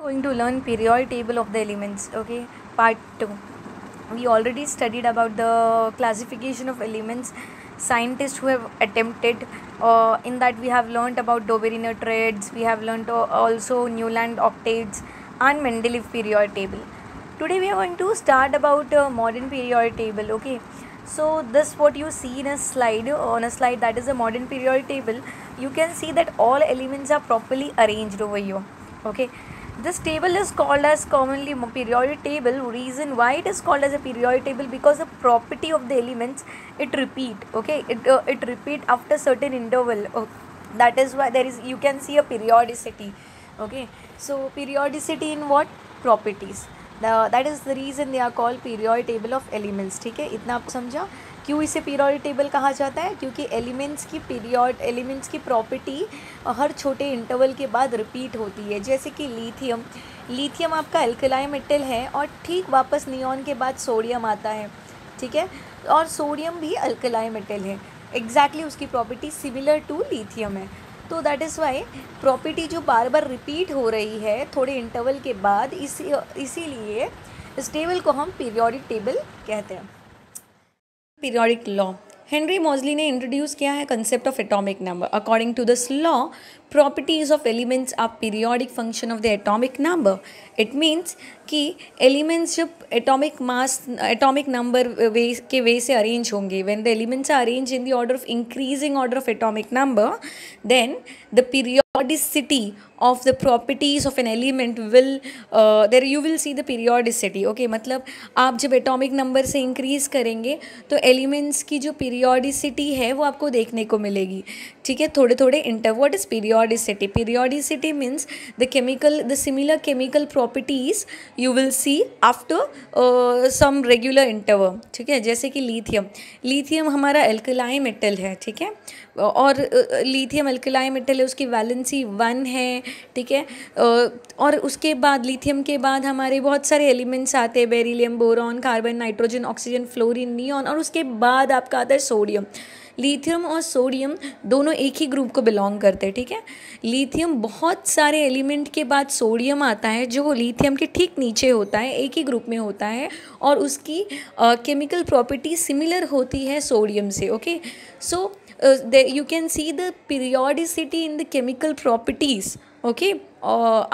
Going to learn periodic table of the elements. Okay, part 2. We already studied about the classification of elements. Scientists who have attempted, in that we have learned about Dobereiner threads, we have learned also Newland octets and Mendeleev periodic table. Today we are going to start about modern periodic table. Okay, so this what you see in a slide, on a slide, that is a modern periodic table. You can see that all elements are properly arranged over here. Okay, this table is called as commonly periodic table. Reason why it is called as a periodic table, because the property of the elements, it repeat. Okay, it repeat after certain interval. That is why there is, you can see a periodicity. Okay, so periodicity in what? Properties. That is the reason they are called periodic table of elements. ठीक है, इतना आप समझा क्यों इसे periodic table कहा जाता है? क्योंकि एलिमेंट्स की प्रॉपर्टी हर छोटे इंटरवल के बाद रिपीट होती है. जैसे कि लिथियम आपका अल्कलाई मेटल है और ठीक वापस नियॉन के बाद सोडियम आता है. ठीक है, और सोडियम भी अल्कलाई मेटल है. एग्जैक्टली उसकी प्रॉपर्टी सिमिलर टू लिथियम है. तो दैट इज़ वाई प्रॉपर्टी जो बार बार रिपीट हो रही है थोड़े इंटरवल के बाद, इसीलिए इस टेबल को हम पीरियोडिक टेबल कहते हैं. Periodic law. हेनरी मॉजली ने इंट्रोड्यूस किया है concept of atomic number. According to this law, properties of elements are periodic function of the atomic number. It means कि एलिमेंट्स जब एटॉमिक नंबर वे से अरेंज होंगे, when the elements are arrange in the order of increasing order of atomic number, then the periodicity of the properties of an element will there you will see the periodicity. Okay, मतलब आप जब atomic number से increase करेंगे तो elements की जो periodicity है वो आपको देखने को मिलेगी. ठीक है, थोड़े थोड़े inter. What is periodicity? Periodicity means the similar chemical properties you will see after some regular interval. ठीक है, जैसे कि लिथियम हमारा अल्कलाई मेटल है. ठीक है, और लिथियम अल्कलाई मेटल है, उसकी वैलेंसी 1 है. ठीक है, और उसके बाद लिथियम के बाद हमारे बहुत सारे एलिमेंट्स आते हैं, beryllium, boron, carbon, nitrogen, oxygen, fluorine, neon, और उसके बाद आपका आता है सोडियम. लिथियम और सोडियम दोनों एक ही ग्रुप को बिलोंग करते हैं. ठीक है, लिथियम बहुत सारे एलिमेंट के बाद सोडियम आता है जो लिथियम के ठीक नीचे होता है, एक ही ग्रुप में होता है, और उसकी केमिकल प्रॉपर्टी सिमिलर होती है सोडियम से. Okay, so you can see the periodicity in the chemical properties. Okay,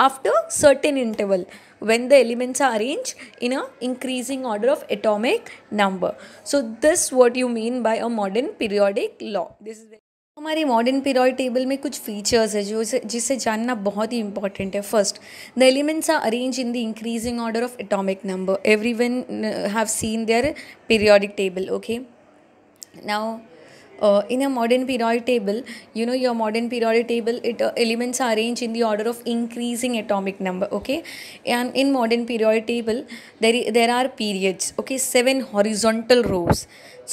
after certain interval when the elements are arranged in a increasing order of atomic number. So this what you mean by a modern periodic law. This is हमारी modern periodic table में कुछ features है जिसे जानना बहुत ही important है. First, the elements are arrange in the increasing order of atomic number. Everyone have seen their periodic table. Okay, now in a modern periodic table, your modern periodic table, elements are arranged in the order of increasing atomic number. Okay, and in modern periodic table there are periods. Okay, 7 horizontal rows.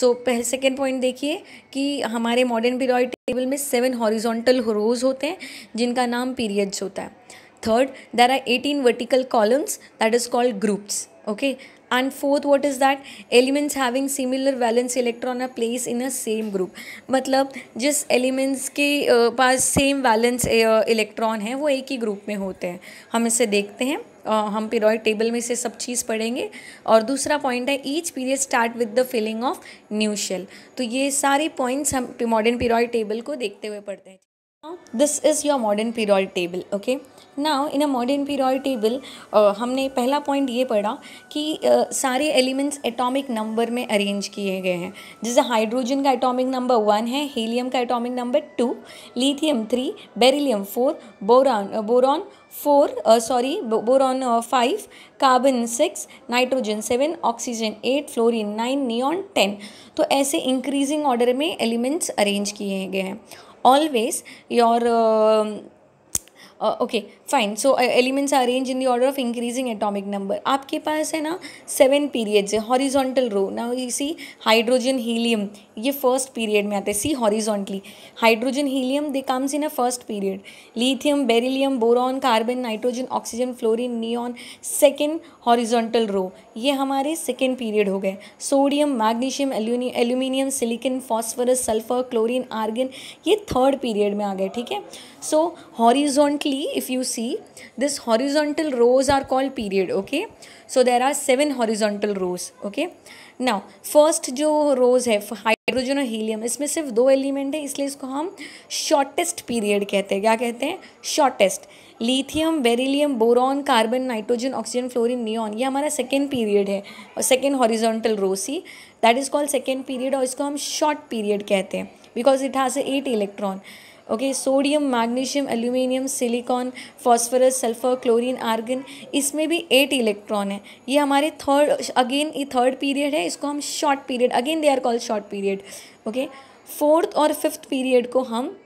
So second point देखिए कि हमारे modern periodic table में 7 horizontal rows होते हैं जिनका नाम periods होता है. Third, there are 18 vertical columns, that is called groups. Okay, and fourth, what is that? Elements having similar valence electron are placed in a same group. मतलब जिस elements के पास सेम वैलेंस इलेक्ट्रॉन है वो एक ही group में होते हैं. हम इसे देखते हैं, हम पीरियोडिक टेबल में से सब चीज़ पढ़ेंगे. और दूसरा पॉइंट है each period start with the filling of new shell. तो ये सारे पॉइंट्स हम मॉडर्न पीरियोडिक टेबल को देखते हुए पढ़ते हैं. This is your modern periodic table. Okay, now in a modern periodic table हमने पहला पॉइंट ये पढ़ा कि सारे एलिमेंट्स एटॉमिक नंबर में अरेंज किए गए हैं. जैसे हाइड्रोजन का एटॉमिक नंबर 1 है, हीलियम का atomic number 2, lithium 3, beryllium 4, boron 5, carbon 6, nitrogen 7, oxygen 8, fluorine 9, neon 10. तो ऐसे इंक्रीजिंग ऑर्डर में एलिमेंट्स अरेंज किए गए हैं. Always your okay, fine. So elements are arranged in the order of increasing atomic number. आपके पास है ना 7 periods है, horizontal row. Now you see hydrogen, helium, ये first period में आते हैं. See horizontally, hydrogen, helium, they comes in a first period. Lithium, beryllium, boron, carbon, nitrogen, oxygen, fluorine, neon, second horizontal row. ये हमारे second period हो गए. Sodium, magnesium, aluminium, silicon, phosphorus, sulfur, chlorine, argon, ये third period में आ गए. ठीक है, so horizontally if you see, this horizontal rows are called period. Okay, so there are 7 horizontal rows. Okay, now first जो rows है hydrogen और helium, इसमें सिर्फ 2 एलिमेंट है, इसलिए इसको हम शॉर्टेस्ट पीरियड कहते हैं. क्या कहते हैं? Shortest. Lithium, beryllium, boron, carbon, nitrogen, oxygen, fluorine, neon, ये हमारा सेकेंड पीरियड है और second horizontal row. See, that is called second period, और इसको हम शॉर्ट पीरियड कहते हैं because it has 8 electron. Okay, sodium, magnesium, aluminium, silicon, phosphorus, sulphur, chlorine, argon, इसमें भी 8 इलेक्ट्रॉन है. ये हमारे अगेन ये थर्ड पीरियड है, इसको हम short period, again they are called short period. Okay, fourth और फिफ्थ पीरियड को हम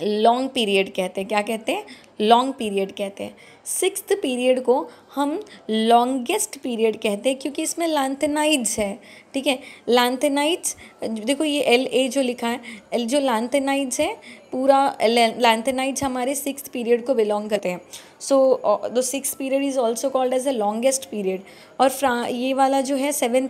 लॉन्ग पीरियड कहते हैं. क्या कहते हैं? लॉन्ग पीरियड कहते हैं. सिक्स्थ पीरियड को हम लॉन्गेस्ट पीरियड कहते हैं क्योंकि इसमें लैंथेनाइड्स है. ठीक है, लैंथेनाइड्स, देखो ये LA जो लिखा है, जो लैंथेनाइड्स है पूरा लैंथेनाइड्स हमारे सिक्स्थ पीरियड को बिलोंग करते हैं. So the sixth period is also called as the longest period. और ये वाला जो है सेवेंथ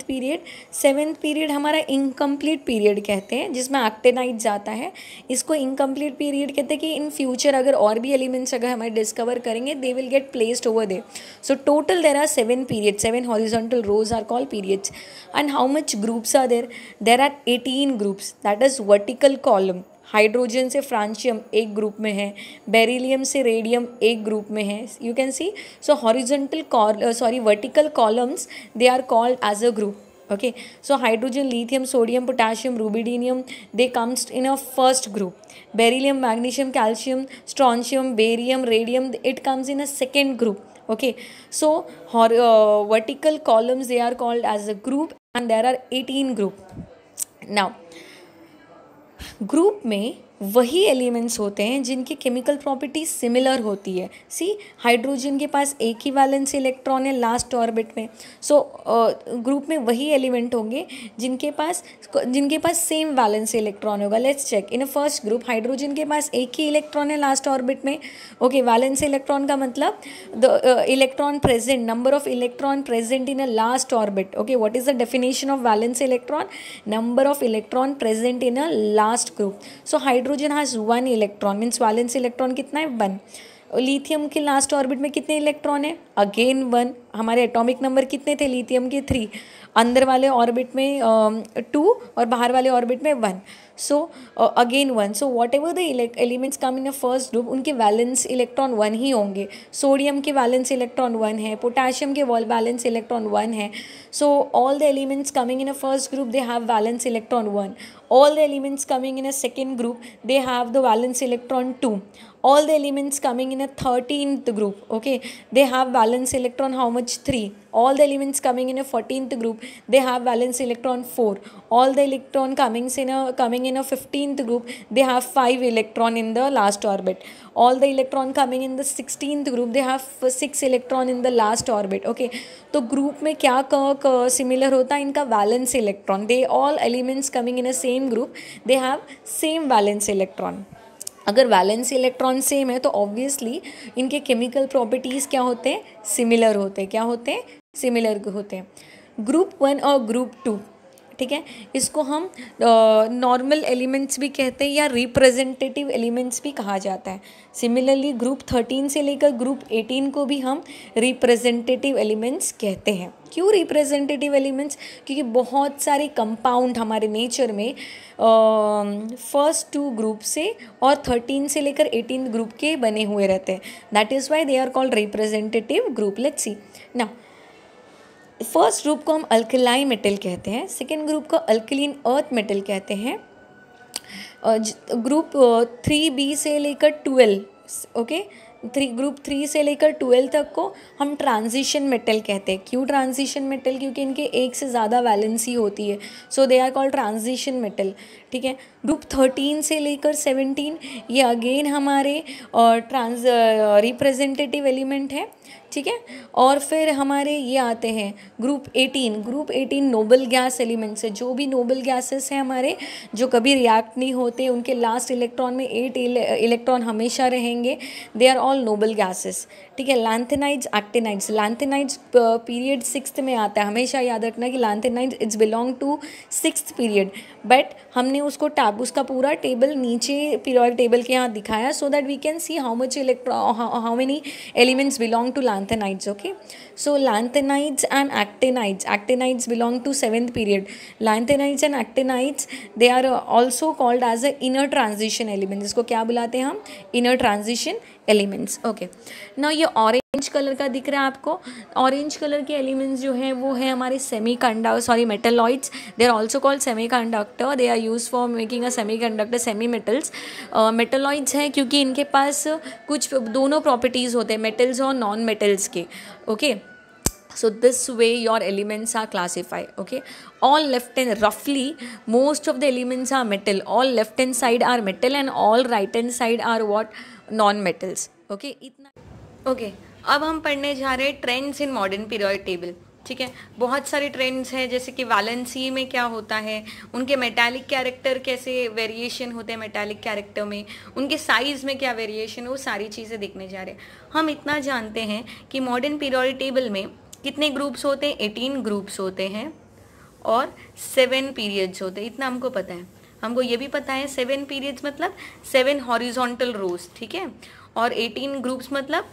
पीरियड हमारा इनकम्प्लीट पीरियड कहते हैं, जिसमें एक्टिनाइड्स आता है. इसको इनकम्प्लीट पीरियड कहते हैं कि इन फ्यूचर अगर और भी एलिमेंट्स अगर हमारे डिस्कवर करेंगे, they will get placed over there. So total there are 7 periods, 7 horizontal rows are called periods. And how much groups are there? There are 18 groups. That is vertical column. Hydrogen से francium एक group में है, beryllium से radium एक group में है. You can see, so vertical columns they are called as a group. Okay, so hydrogen, lithium, sodium, potassium, rubidium, they comes in a first group. Beryllium, magnesium, calcium, strontium, barium, radium, it comes in a second group. Okay, so vertical columns, they are called as a group, and there are 18 group. Now group में वही elements होते हैं जिनकी chemical property similar होती है. सी, hydrogen के पास एक ही वैलेंस इलेक्ट्रॉन है लास्ट ऑर्बिट में. सो ग्रुप में वही एलिमेंट होंगे जिनके पास सेम वैलेंस इलेक्ट्रॉन होगा. Let's check. In a first group hydrogen के पास एक ही इलेक्ट्रॉन है लास्ट ऑर्बिट में. ओके, वैलेंस इलेक्ट्रॉन का मतलब the electron present, number of electron present in a last orbit. Okay, what is the definition of valence electron? Number of electron present in a last group. So hydrogen has 1 electron, means valence electron कितना है? 1. Lithium के last orbit में कितने electron है? Again 1. हमारे atomic number कितने थे lithium के? 3. अंदर वाले ऑर्बिट में 2 और बाहर वाले ऑर्बिट में 1. So again 1. So what ever the elements come in a first group, उनके वैलेंस इलेक्ट्रॉन 1 ही होंगे. सोडियम के वैलेंस इलेक्ट्रॉन 1 है, पोटाशियम के वैलेंस इलेक्ट्रॉन 1 है. So all the elements coming in a first group they have valence electron 1. All the elements coming in a second group, they have the valence electron 2. All the elements coming in a 13th group, okay, they have valence electron how much? 3. All the elements coming in a 14th group, they have valence electron 4. All the electron coming in a 15th group, they have 5 electron in the last orbit. All the electron coming in the 16th group, they have 6 electron in the last orbit. Okay, तो group में क्या similar होता है? इनका valence electron. They all elements coming in a same group, they have same valence electron. अगर valence electron same है तो obviously इनके केमिकल प्रॉपर्टीज़ क्या होते हैं? सिमिलर होते हैं. क्या होते हैं? सिमिलर होते हैं. ग्रुप 1 और ग्रुप 2, ठीक है, इसको हम नॉर्मल एलिमेंट्स भी कहते हैं या रिप्रेजेंटेटिव एलिमेंट्स भी कहा जाता है. सिमिलरली ग्रुप 13 से लेकर ग्रुप 18 को भी हम रिप्रेजेंटेटिव एलिमेंट्स कहते हैं. क्यों रिप्रेजेंटेटिव एलिमेंट्स? क्योंकि बहुत सारे कंपाउंड हमारे नेचर में फर्स्ट 2 ग्रुप से और 13 से लेकर 18 ग्रुप के बने हुए रहते हैं. That is why they are called representative group. Let's see now. First group को हम अल्कलाई मेटल कहते हैं, सेकेंड ग्रुप को अल्कलीन अर्थ मेटल कहते हैं. ग्रुप 3B से लेकर 12, ओके, ग्रुप 3 से लेकर 12 तक को हम ट्रांजिशन मेटल कहते हैं. क्यों ट्रांजिशन मेटल? क्योंकि इनके एक से ज़्यादा वैलेंसी होती है. So they are called transition metal. ठीक है, ग्रुप 13 से लेकर 17 ये अगेन हमारे रिप्रेजेंटेटिव एलिमेंट है. ठीक है, और फिर हमारे ये आते हैं ग्रुप 18 नोबल गैस एलिमेंट्स है. जो भी नोबल गैसेस हैं हमारे, जो कभी रिएक्ट नहीं होते, उनके लास्ट इलेक्ट्रॉन में 8 इलेक्ट्रॉन हमेशा रहेंगे. They are all noble gases. ठीक है। Lanthanides, actinides, lanthanides period 6th में आता है, हमेशा याद रखना कि lanthanides it's belong to 6th period, but हमने उसको उसका पूरा टेबल नीचे पीरियोडिक टेबल के यहाँ दिखाया so that we can see how much how many elements belong to lanthanides, okay. So lanthanides and actinides, actinides belong to 7th period, lanthanides and actinides they are also called as a inner transition element, जिसको क्या बुलाते हैं हम, inner transition elements, okay. Now ये orange colour का दिख रहा है आपको, ऑरेंज कलर के एलिमेंट्स जो हैं वो है हमारे metalloids, they are also called semiconductor, they are use for making a semiconductor, semi metals. Metalloids हैं क्योंकि इनके पास कुछ दोनों प्रॉपर्टीज़ होते हैं, मेटल्स और नॉन मेटल्स के, okay. So this way your elements are classified, okay. All left hand, roughly most of the elements are metal, all left hand side are metal and all right hand side are what, non metals, okay. इतना okay. अब हम पढ़ने जा रहे हैं trends in modern periodic table, ठीक है। बहुत सारे ट्रेंड्स हैं, जैसे कि वैलेंसी में क्या होता है, उनके मेटालिक कैरेक्टर कैसे वेरिएशन होते हैं मेटालिक कैरेक्टर में, उनके साइज में क्या वेरिएशन है, वो सारी चीज़ें देखने जा रहे हैं। हम इतना जानते हैं कि मॉडर्न पीरियोडिक टेबल में कितने ग्रुप्स होते हैं, 18 ग्रुप्स होते हैं और 7 पीरियड्स होते हैं, इतना हमको पता है। हमको ये भी पता है 7 पीरियड्स मतलब 7 हॉरिजॉन्टल रोज, ठीक है, और 18 ग्रुप्स मतलब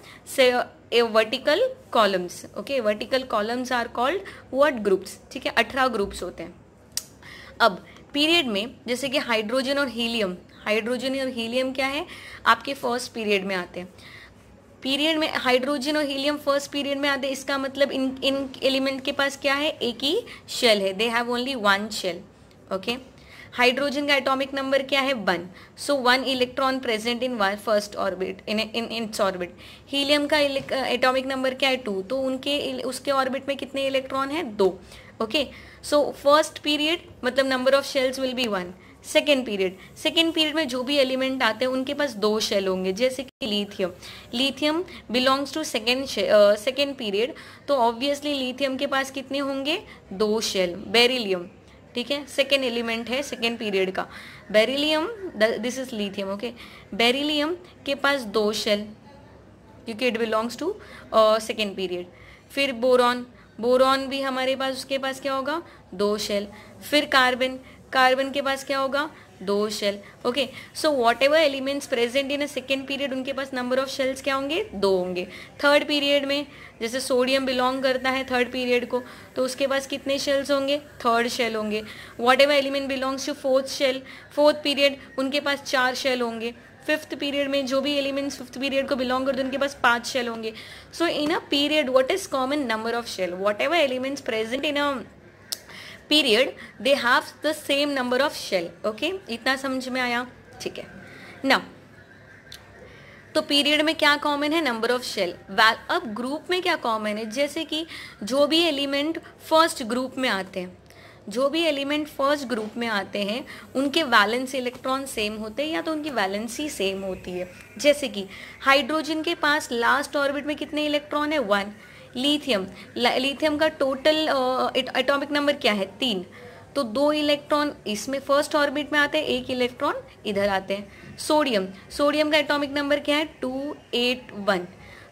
vertical columns, okay. Vertical columns are called what, groups, ठीक है। 18 ग्रुप्स होते हैं। अब पीरियड में जैसे कि हाइड्रोजन और हीलियम, हाइड्रोजन और हीलियम क्या है, आपके फर्स्ट पीरियड में आते हैं। पीरियड में हाइड्रोजन और हीलियम फर्स्ट पीरियड में आते हैं, इसका मतलब इन एलिमेंट के पास क्या है, एक ही शेल है, they have only 1 shell, okay. Hydrogen का एटॉमिक नंबर क्या है, 1, so 1 electron present in first orbit, in its orbit. Helium का एटॉमिक नंबर क्या है, 2, तो उसके ऑर्बिट में कितने इलेक्ट्रॉन है, 2, ओके। सो फर्स्ट पीरियड मतलब number of shells will be 1। Second period में जो भी एलिमेंट आते हैं उनके पास 2 शेल होंगे, जैसे कि lithium belongs to second period, तो ऑब्वियसली लिथियम के पास कितने होंगे, 2 शेल। बेरिलियम, ठीक है, सेकेंड एलिमेंट है सेकेंड पीरियड का, beryllium, this is lithium, okay. Beryllium के पास 2 शेल क्योंकि it belongs to second period. फिर बोरॉन भी हमारे पास, उसके पास क्या होगा, 2 शेल। फिर कार्बन के पास क्या होगा, 2 shell, okay. So whatever elements present in a second period उनके पास नंबर ऑफ शेल्स क्या होंगे, 2 होंगे। थर्ड पीरियड में जैसे सोडियम बिलोंग करता है थर्ड पीरियड को, तो उसके पास कितने शेल्स होंगे, 3rd शेल होंगे। Whatever element belongs to fourth period उनके पास 4 शेल होंगे। 5th पीरियड में जो भी एलिमेंट्स 5th पीरियड को बिलोंग करते हैं उनके पास 5 शेल होंगे। So in a period what is common, number of shell. Whatever elements present in a period they have the same number of shell, okay. इतना समझ में आया, ठीक है ना। तो पीरियड में क्या कॉमन है, नंबर ऑफ शेल। अब ग्रुप में क्या कॉमन है, जैसे कि जो भी एलिमेंट फर्स्ट ग्रुप में आते हैं उनके वैलेंस इलेक्ट्रॉन सेम होते हैं या तो उनकी वैलेंसी सेम होती है। जैसे कि हाइड्रोजन के पास लास्ट ऑर्बिट में कितने इलेक्ट्रॉन है, 1। लिथियम का टोटल एटॉमिक नंबर क्या है, 3, तो 2 इलेक्ट्रॉन इसमें फर्स्ट ऑर्बिट में आते हैं, 1 इलेक्ट्रॉन इधर आते हैं। सोडियम का एटॉमिक नंबर क्या है, 281,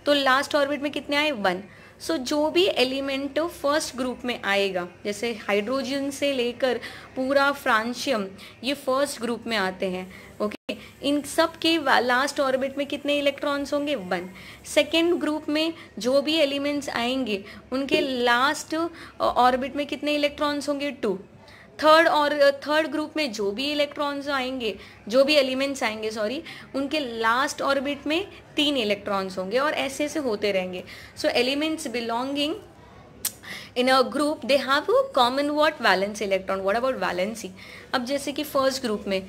तो लास्ट ऑर्बिट में कितने आए, 1। सो जो भी एलिमेंट फर्स्ट ग्रुप में आएगा, जैसे हाइड्रोजन से लेकर पूरा फ्रांशियम, ये फर्स्ट ग्रुप में आते हैं, ओके। इन सब के लास्ट ऑर्बिट में कितने इलेक्ट्रॉन्स होंगे, 1। सेकेंड ग्रुप में जो भी एलिमेंट्स आएंगे उनके लास्ट ऑर्बिट में कितने इलेक्ट्रॉन्स होंगे, 2। थर्ड ग्रुप में जो भी एलिमेंट्स आएंगे उनके लास्ट ऑर्बिट में 3 इलेक्ट्रॉन्स होंगे और ऐसे ऐसे होते रहेंगे। So elements belonging in a group they have a common what, valence electron। what about valency? अब जैसे कि फर्स्ट ग्रुप में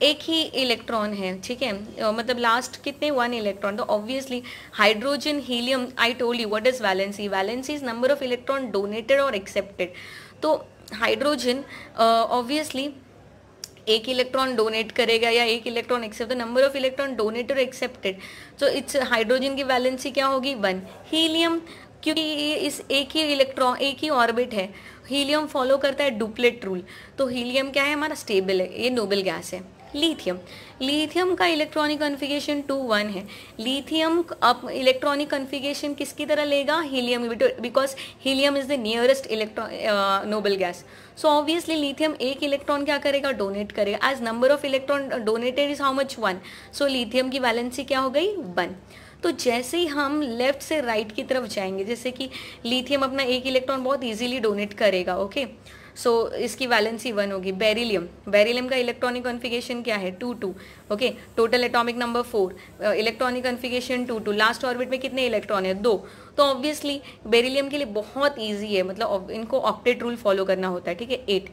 एक ही इलेक्ट्रॉन है, ठीक है, मतलब लास्ट कितने, 1 इलेक्ट्रॉन, तो obviously hydrogen, helium, I told you what is valency. Valency is number of electron donated और एक्सेप्टेड। तो हाइड्रोजन ऑब्वियसली एक इलेक्ट्रॉन डोनेट करेगा या एक electron accept, the number of electron donated और एक्सेप्टेड, तो इट्स हाइड्रोजन की वैलेंसी क्या होगी, 1। हीलियम, क्योंकि इस एक ही ऑर्बिट है, हीलियम फॉलो करता है डुप्लेट रूल, तो हीलियम क्या है हमारा, स्टेबल है, ये नोबल गैस है। लिथियम, लिथियम का इलेक्ट्रॉनिक कॉन्फ़िगरेशन 2 1 है। लिथियम अब इलेक्ट्रॉनिक कॉन्फ़िगरेशन किसकी तरह लेगा, helium, because helium is the nearest electron noble gas. So obviously lithium एक इलेक्ट्रॉन क्या करेगा, डोनेट करेगा। As number of electron donated is how much, 1। So lithium की वैलेंसी क्या हो गई, 1। तो जैसे ही हम लेफ्ट से राइट की तरफ जाएंगे, जैसे कि लिथियम अपना एक इलेक्ट्रॉन बहुत इजीली डोनेट करेगा, ओके। सो इसकी वैलेंसी 1 होगी। बेरिलियम, बेरिलियम का इलेक्ट्रॉनिक कॉन्फ़िगरेशन क्या है, 2 2, okay. Total atomic number 4, electronic configuration 2 2, last orbit में कितने इलेक्ट्रॉन है, 2। तो ऑब्वियसली बेरिलियम के लिए बहुत ईजी है, मतलब इनको ऑक्टेट रूल फॉलो करना होता है, ठीक है, 8।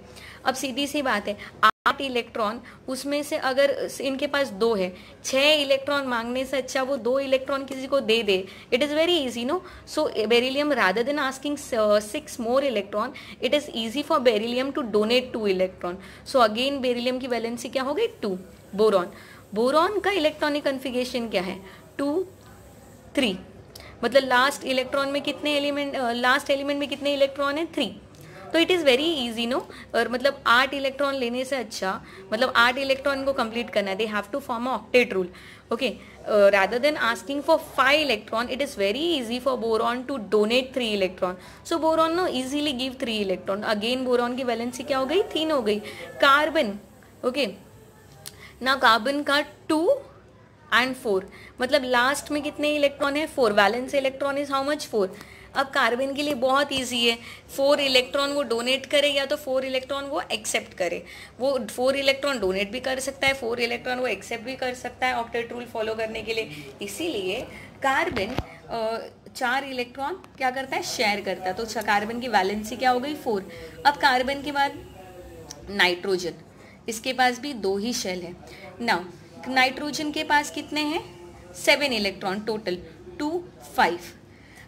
अब सीधी सी बात है, 8 इलेक्ट्रॉन, उसमें से अगर इनके पास 2 है, 6 इलेक्ट्रॉन मांगने से अच्छा वो 2 इलेक्ट्रॉन किसी को दे दे, it is very easy, no. So beryllium rather than asking 6 more electron, it is easy for beryllium to donate 2 electron. So again beryllium की वैलेंसी क्या हो गई, 2। बोरॉन, बोरॉन का इलेक्ट्रॉनिक कॉन्फ़िगरेशन क्या है, 2 3, मतलब लास्ट इलेक्ट्रॉन में कितने एलिमेंट, लास्ट एलिमेंट में कितने इलेक्ट्रॉन है, 3। तो it is very easy, no. और मतलब 8 इलेक्ट्रॉन लेने से अच्छा, मतलब 8 इलेक्ट्रॉन को कंप्लीट करना है, they have to form a octet rule, okay. Rather than asking for 5 electron, it is very easy for boron to donate 3 electron. So boron no easily give 3 electron. Again boron की valency क्या हो गई, 3 हो गई। Carbon, okay, ना carbon का 2 and 4, मतलब last में कितने इलेक्ट्रॉन है, 4। Valence electron is how much, 4। अब कार्बन के लिए बहुत इजी है, 4 इलेक्ट्रॉन वो डोनेट करे या तो 4 इलेक्ट्रॉन वो एक्सेप्ट करे। वो 4 इलेक्ट्रॉन डोनेट भी कर सकता है, 4 इलेक्ट्रॉन वो एक्सेप्ट भी कर सकता है ऑक्टेट रूल फॉलो करने के लिए। इसीलिए कार्बन 4 इलेक्ट्रॉन क्या करता है, शेयर करता है। तो कार्बन की वैलेंसी क्या हो गई, 4। अब कार्बन के बाद नाइट्रोजन, इसके पास भी 2 ही शेल है। नाउ नाइट्रोजन के पास कितने हैं, 7 इलेक्ट्रॉन टोटल, 2 5।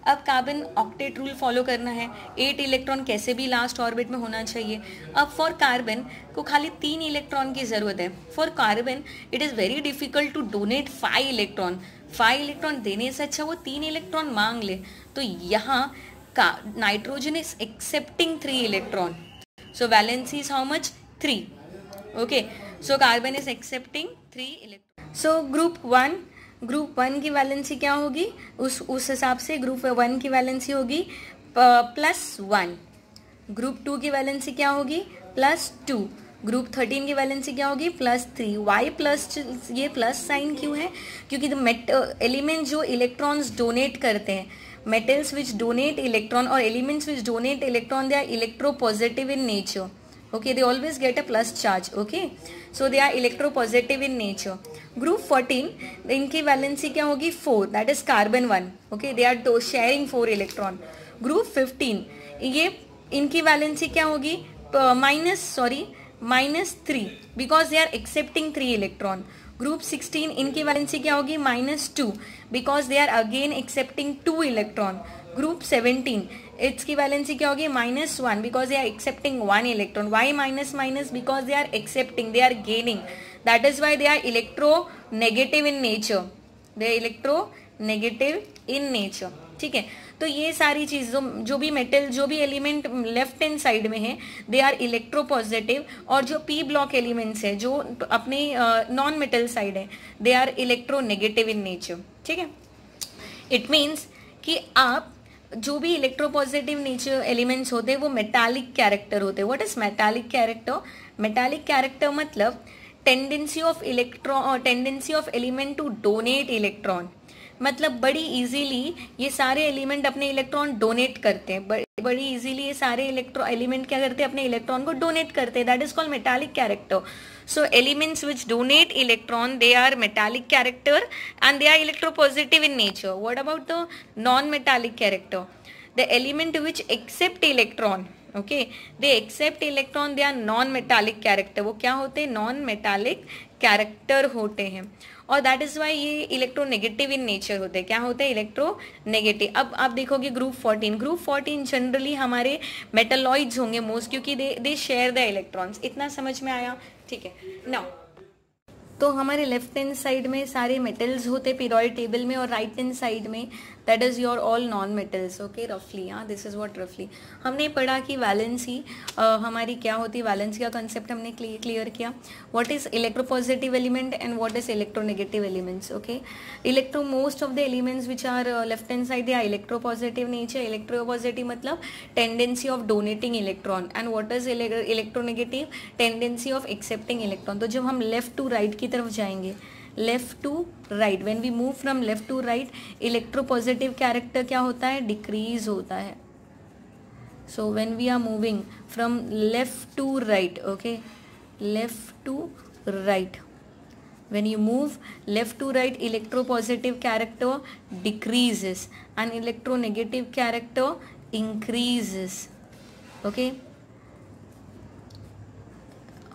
अब कार्बन ऑक्टेट रूल फॉलो करना है, 8 इलेक्ट्रॉन कैसे भी लास्ट ऑर्बिट में होना चाहिए। अब फॉर कार्बन को खाली 3 इलेक्ट्रॉन की ज़रूरत है। For carbon it is very difficult to donate 5 electron. 5 electron देने से अच्छा वो 3 इलेक्ट्रॉन मांग ले। तो यहाँ का nitrogen is accepting 3 electron, so valency is how much, 3, okay. So carbon is accepting 3 electron. So group 1 की वैलेंसी क्या होगी, उस हिसाब से ग्रुप 1 की वैलेंसी होगी +1। ग्रुप 2 की वैलेंसी क्या होगी, +2। ग्रुप 13 की वैलेंसी क्या होगी, +3। वाई प्लस, ये प्लस साइन क्यों है, क्योंकि एलिमेंट जो इलेक्ट्रॉन्स डोनेट करते हैं, मेटल्स विच डोनेट इलेक्ट्रॉन और elements which donate electron, they are electropositive in nature, okay, they always get a plus charge, okay, so they are electropositive in nature. Group 14 इनकी valency क्या होगी, 4, that is carbon 1, okay, they are sharing 4 electron. Group 15 ये इनकी valency क्या होगी, -3, because they are accepting 3 electron. Group 16 इनकी valency क्या होगी, -2, because they are again accepting 2 electron. Group 17 इसकी वैलेंसी क्या होगी, -1, because they are accepting 1 electron. Why minus, because they are accepting, they are gaining, that is why they are electronegative in nature, they are electronegative in nature, ठीक है। तो ये सारी चीज़ जो भी मेटल, जो भी एलिमेंट लेफ्ट हैंड साइड में है, दे आर इलेक्ट्रोपॉजिटिव, और जो पी ब्लॉक एलिमेंट्स है जो अपने नॉन मेटल साइड है, they are electronegative in nature, ठीक है। इट मीन्स कि आप जो भी इलेक्ट्रोपॉजिटिव नेचर एलिमेंट्स होते हैं वो मेटालिक कैरेक्टर होते हैं। What is metallic character, metallic character मतलब tendency of element to donate electron, मतलब बड़ी इजीली ये सारे एलिमेंट अपने इलेक्ट्रॉन डोनेट करते हैं, बड़ी इजीली ये सारे एलिमेंट क्या करते हैं, अपने इलेक्ट्रॉन को डोनेट करते हैं, that is called metallic character. So elements which donate electron, they are metallic character and they are electropositive in nature. What about the non-metallic character? The element which accept electron, okay, they accept electron, they are non-metallic character. वो क्या होते हैं, non-metallic character होते हैं, और that is Y ये electronegative in nature होते हैं। क्या होते हैं, इलेक्ट्रोनेगेटिव। अब आप देखोगे ग्रुप 14 जनरली हमारे मेटलॉइड्स होंगे मोस्ट, क्योंकि दे शेयर द इलेक्ट्रॉन्स। इतना समझ में आया, ठीक है। नाउ तो हमारे लेफ्ट हैंड साइड में सारे मेटल्स होते पीरियोडिक टेबल में, और राइट हैंड साइड में that is your all non metals. Okay, रफली, हाँ, दिस इज़ व्हाट रफली. हमने पढ़ा कि वैलेंसी हमारी क्या होती है. वैलेंसी का कंसेप्ट हमने क्लियर किया. What is electropositive element and what is electronegative elements. Okay, most of the elements which are left hand side, they are electropositive nature. Electropositive मतलब tendency of donating electron, and what is electronegative, tendency of accepting electron. तो जब हम left to right की तरफ जाएंगे, left to right, when we move from left to right, electropositive character क्या होता है, डिक्रीज होता है. So when we are moving from left to right, okay, left to right, when you move left to right, electropositive character decreases and electronegative character increases. okay,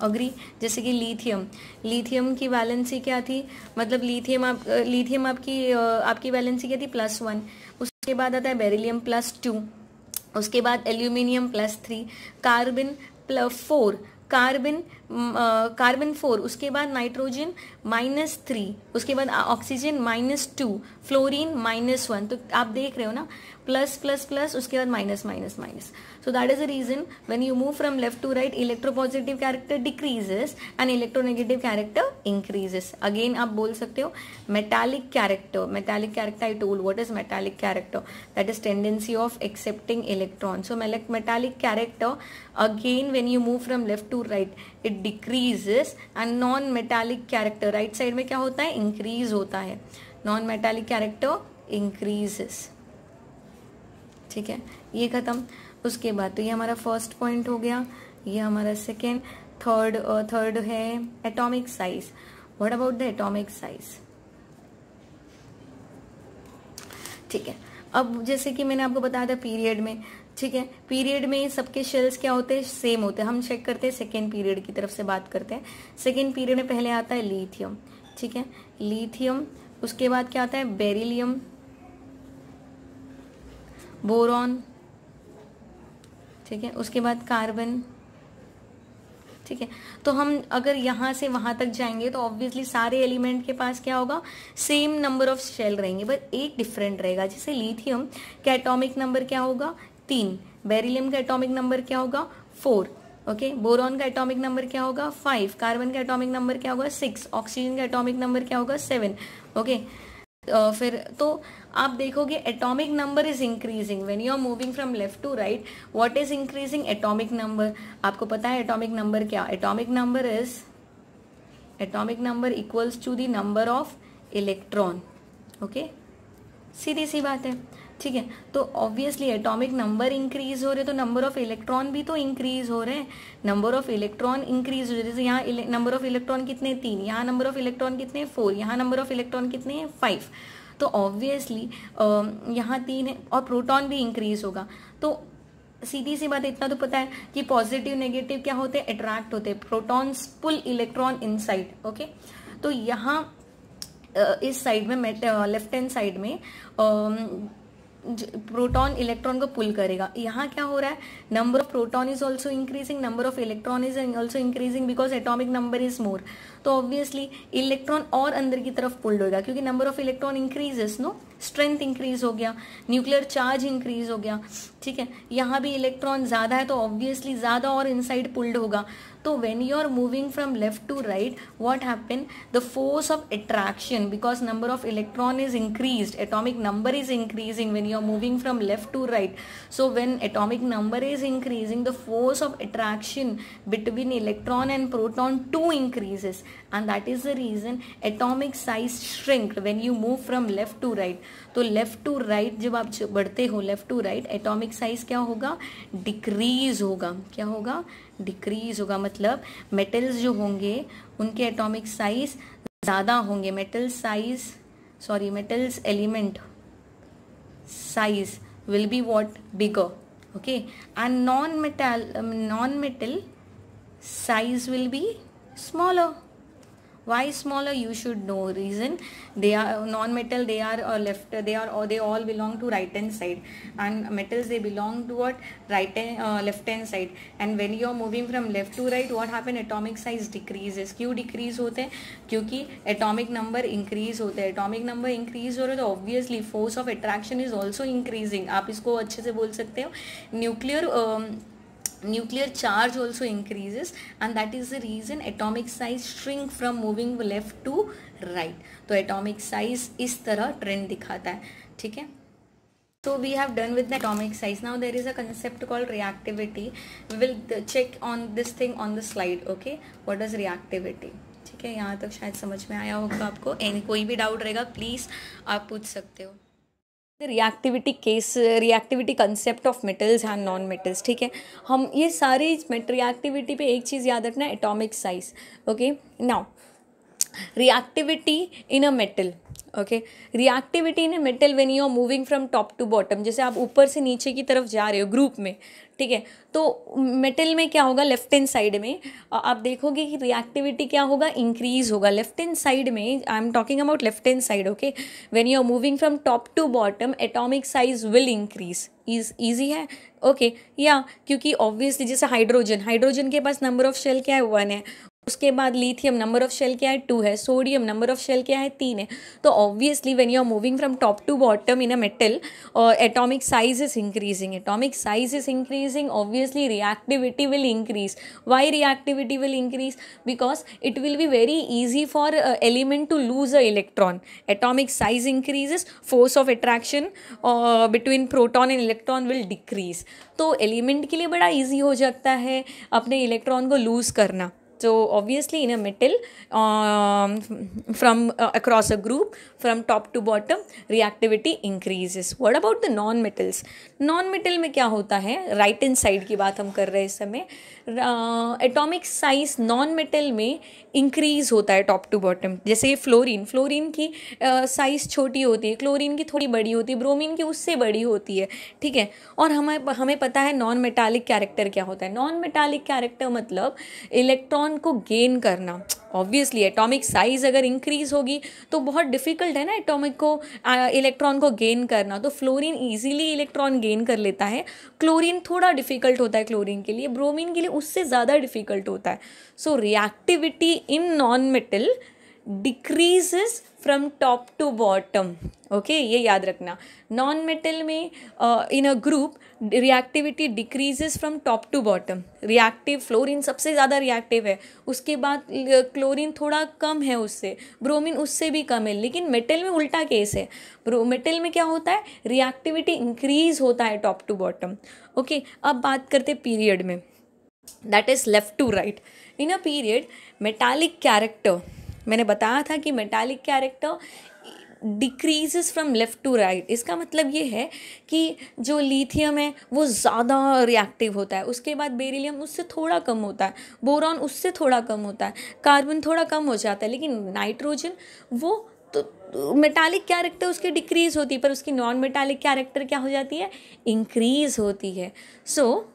agree. जैसे कि lithium की valency क्या थी, मतलब lithium आपकी valency क्या थी, +1. उसके बाद आता है बेरिलियम +2, उसके बाद एल्यूमिनियम +3, कार्बन +4, कार्बन 4, उसके बाद नाइट्रोजन -3, उसके बाद ऑक्सीजन -2, फ्लोरीन -1. तो आप देख रहे हो ना, प्लस प्लस प्लस, उसके बाद minus minus minus. So that is the reason when you move from left to right, electropositive character decreases and electronegative character increases. Again आप बोल सकते हो metallic character. I told what is metallic character, that is tendency of accepting electron. So metallic character again when you move from left to right, it decreases, and non metallic character right side में क्या होता है, increase होता है. Non metallic character increases. ठीक है, ये खत्म. उसके बाद तो ये हमारा फर्स्ट पॉइंट हो गया, ये हमारा सेकेंड. थर्ड है atomic size. What about the atomic size. ठीक है, अब जैसे कि मैंने आपको बताया था पीरियड में, ठीक है, पीरियड में सबके शेल्स क्या होते हैं, सेम होते हैं. हम चेक करते हैं सेकेंड पीरियड की तरफ से बात करते हैं. सेकेंड पीरियड में पहले आता है लिथियम. ठीक है, लिथियम, उसके बाद क्या आता है, बेरिलियम, बोरॉन. ठीक है, उसके बाद कार्बन. ठीक है, तो हम अगर यहाँ से वहां तक जाएंगे तो ऑब्वियसली सारे एलिमेंट के पास क्या होगा, सेम नंबर ऑफ शेल रहेंगे, बट एक डिफरेंट रहेगा. जैसे लिथियम का एटॉमिक नंबर क्या होगा, 3. बेरिलियम का एटॉमिक नंबर क्या होगा, 4. ओके, बोरॉन का एटॉमिक नंबर क्या होगा, 5. कार्बन का एटॉमिक नंबर क्या होगा, 6. ऑक्सीजन का एटॉमिक नंबर क्या होगा, 7. ओके, फिर तो आप देखोगे atomic number is increasing when you are moving from left to right. What is increasing, atomic number. आपको पता है एटॉमिक नंबर क्या, atomic number equals to the number of electron. Okay, सीधी सी बात है. ठीक है, तो ऑब्वियसली एटॉमिक नंबर इंक्रीज हो रहे तो नंबर ऑफ इलेक्ट्रॉन भी तो इंक्रीज हो रहे हैं. नंबर ऑफ इलेक्ट्रॉन इंक्रीज हो रहे, जैसे यहाँ नंबर ऑफ इलेक्ट्रॉन कितने, 3. यहाँ नंबर ऑफ इलेक्ट्रॉन कितने, 4. यहाँ नंबर ऑफ इलेक्ट्रॉन कितने हैं, 5. तो ऑब्वियसली यहाँ 3 है, और प्रोटॉन भी इंक्रीज होगा. तो सीधी सी बात, इतना तो पता है कि पॉजिटिव नेगेटिव क्या होते हैं, अट्रैक्ट होते हैं. प्रोटॉन्स पुल इलेक्ट्रॉन इनसाइड. ओके, तो यहाँ इस साइड में लेफ्ट हैंड साइड में प्रोटॉन इलेक्ट्रॉन को पुल करेगा. यहाँ क्या हो रहा है, number of proton is also increasing, number of electron is also increasing because atomic number is more. तो ऑब्वियसली इलेक्ट्रॉन और अंदर की तरफ पुल्ड होगा, क्योंकि number of electron increases, no, strength increase हो गया, न्यूक्लियर चार्ज इंक्रीज हो गया. ठीक है, यहाँ भी इलेक्ट्रॉन ज्यादा है तो ऑब्वियसली ज्यादा और इनसाइड पुल्ड होगा. तो when you are moving from left to right, what happen, the force of attraction, because number of electron is increased, atomic number is increasing when you are moving from left to right. So when atomic number is increasing, the force of attraction between electron and proton too increases, and that is the reason atomic size shrink when you move from left to right. तो left to right जब आप बढ़ते हो, left to right, atomic size क्या होगा, decrease होगा. क्या होगा, डिक्रीज होगा. मतलब मेटल्स जो होंगे उनके एटॉमिक साइज ज्यादा होंगे. Metals element size will be what, bigger. Okay, and non metal size will be smaller. Why smaller? You should know reason. They are non-metal, they are left, they all belong to right hand side, and metals they belong to what? Right hand, left hand side. And when you are moving from left to right, what happen? Atomic size decreases. क्यों decrease होते हैं? क्योंकि atomic number increase होते हैं. Atomic number increase हो रहा है तो obviously force of attraction is also increasing. आप इसको अच्छे से बोल सकते हो. Nuclear charge also increases, and that is the reason atomic size shrink from moving left to right. तो atomic size इस तरह trend दिखाता है. ठीक है. So we have done with the atomic size. Now there is a concept called reactivity. We will check on this thing on the slide. Okay, what is reactivity? ठीक है, यहाँ तक शायद समझ में आया होगा आपको. कोई भी डाउट रहेगा प्लीज़ आप पूछ सकते हो. Reactivity concept of metals and non metals. ठीक है, हम ये सारी रिएक्टिविटी पे एक चीज़ याद रखना, atomic size. Okay, now reactivity in a metal. Okay, reactivity in a metal when you are moving from top to bottom, जैसे आप ऊपर से नीचे की तरफ जा रहे हो ग्रुप में. ठीक है, तो मेटल में क्या होगा? लेफ्ट हैंड साइड में आप देखोगे कि रिएक्टिविटी क्या होगा? इंक्रीज होगा. लेफ्ट हैंड साइड में, I am talking about left hand side. Okay, when you are moving from top to bottom atomic size will increase. Easy है. ओके, या क्योंकि ऑब्वियसली जैसे हाइड्रोजन के पास नंबर ऑफ शेल क्या है? 1 है. उसके बाद लिथियम नंबर ऑफ शेल क्या है? 2 है. सोडियम नंबर ऑफ शेल क्या है? 3 है. तो obviously when you are moving from top to bottom in a metal, atomic size is increasing. Obviously reactivity will increase. Why reactivity will increase? Because it will be very easy for element to lose a electron. Atomic size increases, force of attraction between proton and electron will decrease. तो element के लिए बड़ा easy हो जाता है अपने electron को loose करना. So obviously in a metal, from across a group from top to bottom reactivity increases. What about the non-metals? Non-metal में क्या होता है? right hand side की बात हम कर रहे हैं इस समय. एटॉमिक साइज नॉन मेटल में इंक्रीज होता है टॉप टू बॉटम. जैसे फ्लोरीन की साइज़ छोटी होती है, क्लोरीन की थोड़ी बड़ी होती है, ब्रोमीन की उससे बड़ी होती है. ठीक है, और हमें पता है नॉन मेटालिक कैरेक्टर क्या होता है. नॉन मेटालिक कैरेक्टर मतलब इलेक्ट्रॉन को गेन करना. ऑब्वियसली एटॉमिक साइज अगर इंक्रीज होगी तो बहुत डिफिकल्ट है ना एटॉमिक को इलेक्ट्रॉन को गेन करना. तो फ्लोरीन इजीली इलेक्ट्रॉन गेन कर लेता है, क्लोरीन थोड़ा डिफिकल्ट होता है क्लोरीन के लिए, ब्रोमीन के लिए उससे ज़्यादा डिफिकल्ट होता है. So reactivity in non metal decreases from top to bottom. Okay, ये याद रखना. नॉन मेटल में in a group reactivity decreases from top to bottom. Reactive fluorine सबसे ज़्यादा रिएक्टिव है, उसके बाद क्लोरीन थोड़ा कम है उससे, ब्रोमीन उससे भी कम है. लेकिन मेटल में उल्टा केस है. मेटल में क्या होता है? रिएक्टिविटी इंक्रीज होता है टॉप टू बॉटम. ओके, अब बात करते पीरियड में, that is left to right. In a period metallic character, मैंने बताया था कि metallic character decreases from left to right. इसका मतलब ये है कि जो लिथियम है वो ज़्यादा रिएक्टिव होता है, उसके बाद बेरिलियम उससे थोड़ा कम होता है, बोरॉन उससे थोड़ा कम होता है, कार्बन थोड़ा कम हो जाता है. लेकिन नाइट्रोजन वो तो मेटालिक कैरेक्टर उसकी डिक्रीज होती है, पर उसकी नॉन मेटालिक कैरेक्टर क्या हो जाती है? इंक्रीज होती है. So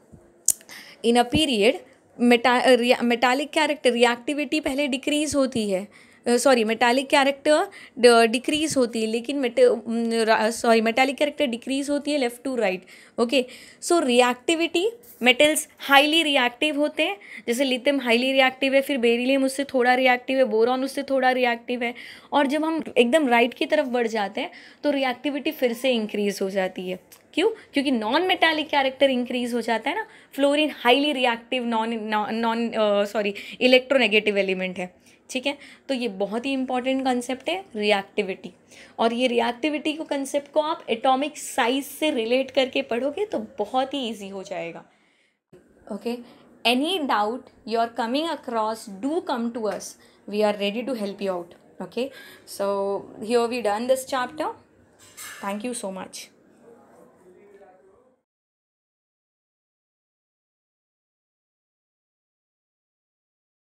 in a period metallic character reactivity पहले डिक्रीज होती है, मेटालिक कैरेक्टर डिक्रीज होती है, लेकिन मेटालिक कैरेक्टर डिक्रीज होती है left to right. Okay, so reactivity, metals highly reactive होते हैं, जैसे लिथियम हाईली रिएक्टिव है, फिर बेरिलियम उससे थोड़ा रिएक्टिव है, बोरॉन उससे थोड़ा रिएक्टिव है. और जब हम एकदम राइट की तरफ बढ़ जाते हैं तो रिएक्टिविटी फिर से इंक्रीज हो जाती है. क्यों? क्योंकि नॉन मेटालिक कैरेक्टर इंक्रीज हो जाता है ना. Fluorine highly reactive electronegative element है. ठीक है, तो ये बहुत ही इंपॉर्टेंट कंसेप्ट है रिएक्टिविटी. और ये रिएक्टिविटी को कंसेप्ट को आप एटॉमिक साइज से रिलेट करके पढ़ोगे तो बहुत ही ईजी हो जाएगा. Okay, any doubt you are coming across, do come to us, we are ready to help you out. Okay, so here we done this chapter. Thank you so much.